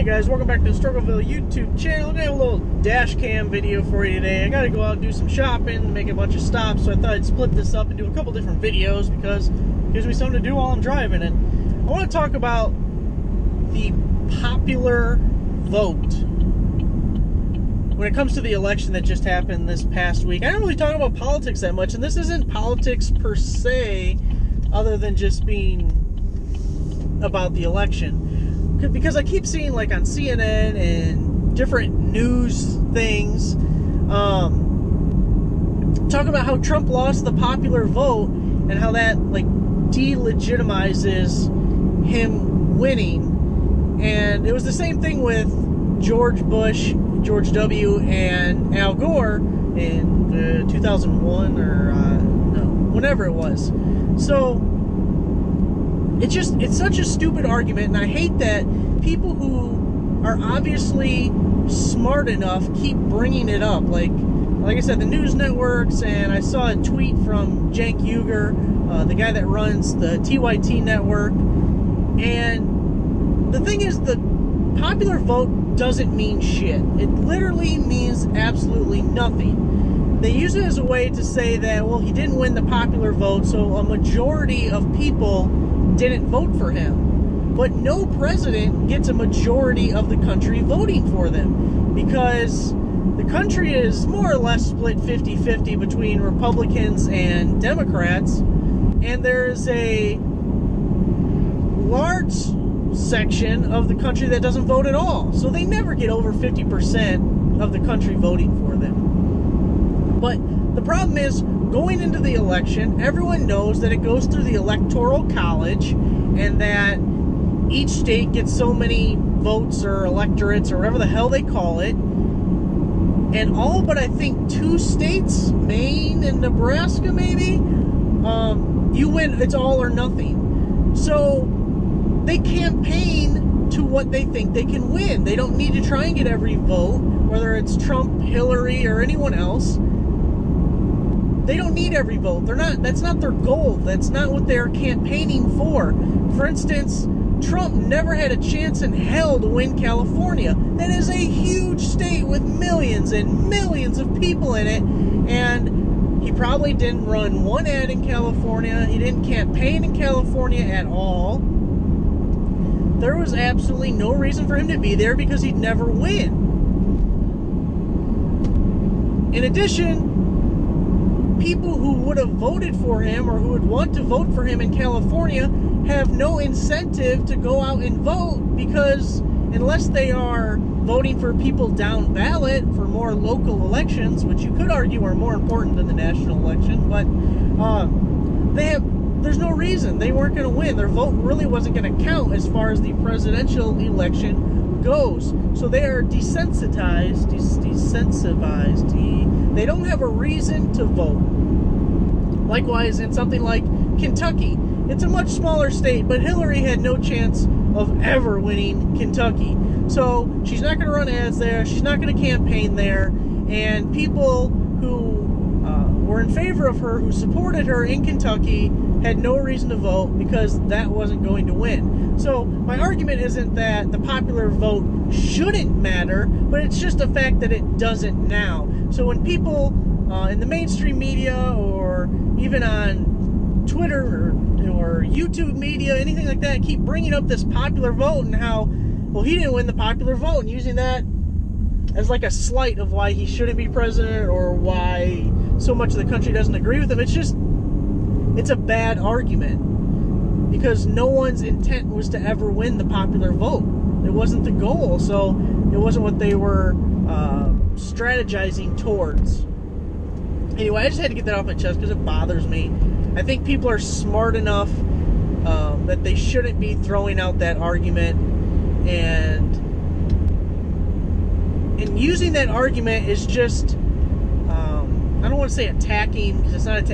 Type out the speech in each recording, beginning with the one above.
Hey guys, welcome back to the Struggleville YouTube channel. I got a little dash cam video for you today. I gotta go out and do some shopping, make a bunch of stops, so I thought I'd split this up and do a couple different videos because it gives me something to do while I'm driving. And I want to talk about the popular vote when it comes to the election that just happened this past week. I don't really talk about politics that much, and this isn't politics per se, other than just being about the election. Because I keep seeing, like, on CNN and different news things, talk about how Trump lost the popular vote and how that, like, delegitimizes him winning. And it was the same thing with George Bush, George W., and Al Gore in 2001 or no, whenever it was. So it's such a stupid argument, and I hate that people who are obviously smart enough keep bringing it up. Like I said, the news networks, and I saw a tweet from Cenk Uygur, the guy that runs the TYT network. And the thing is, the popular vote doesn't mean shit. It literally means absolutely nothing. They use it as a way to say that, well, he didn't win the popular vote, so a majority of people didn't vote for him. But no president gets a majority of the country voting for them, because the country is more or less split 50-50 between Republicans and Democrats, and there's a large section of the country that doesn't vote at all. So they never get over 50% of the country voting for them. But the problem is, going into the election, everyone knows that it goes through the electoral college, and that each state gets so many votes or electorates or whatever the hell they call it. And all but I think 2 states, Maine and Nebraska maybe, you win, it's all or nothing. So they campaign to what they think they can win. They don't need to try and get every vote, whether it's Trump, Hillary, or anyone else. They don't need every vote. That's not their goal. That's not what they're campaigning for. For instance, Trump never had a chance in hell to win California. That is a huge state with millions and millions of people in it, and he probably didn't run one ad in California. He didn't campaign in California at all. There was absolutely no reason for him to be there because he'd never win. In addition, people who would have voted for him or who would want to vote for him in California have no incentive to go out and vote, because unless they are voting for people down ballot for more local elections, which you could argue are more important than the national election, but there's no reason. They weren't going to win. Their vote really wasn't going to count as far as the presidential election goes. So they are desensitized. They don't have a reason to vote. Likewise, in something like Kentucky, it's a much smaller state, but Hillary had no chance of ever winning Kentucky. So she's not going to run ads there. She's not going to campaign there. And people who were in favor of her, who supported her in Kentucky, had no reason to vote because that wasn't going to win. So my argument isn't that the popular vote shouldn't matter, but it's just a fact that it doesn't now. So when people in the mainstream media or even on Twitter or YouTube media, anything like that, keep bringing up this popular vote and how, well, he didn't win the popular vote, and using that as like a slight of why he shouldn't be president or why so much of the country doesn't agree with him. It's a bad argument, because no one's intent was to ever win the popular vote. It wasn't the goal, so it wasn't what they were strategizing towards. Anyway, I just had to get that off my chest because it bothers me. I think people are smart enough that they shouldn't be throwing out that argument, and using that argument is just, I don't want to say attacking, because it's not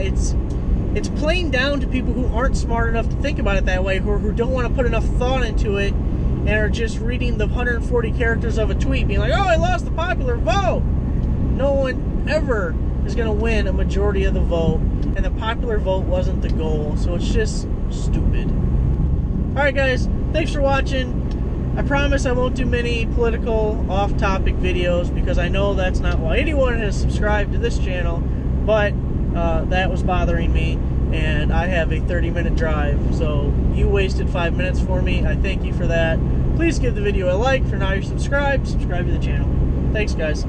it's playing down to people who aren't smart enough to think about it that way, who don't want to put enough thought into it, and are just reading the 140 characters of a tweet, being like, oh, I lost the popular vote. No one ever is going to win a majority of the vote, and the popular vote wasn't the goal, so it's just stupid. Alright guys, thanks for watching. I promise I won't do many political off-topic videos because I know that's not why anyone has subscribed to this channel, but that was bothering me, and I have a 30-minute drive, so you wasted 5 minutes for me. I thank you for that. Please give the video a like. For now you're subscribed to the channel. Thanks, guys.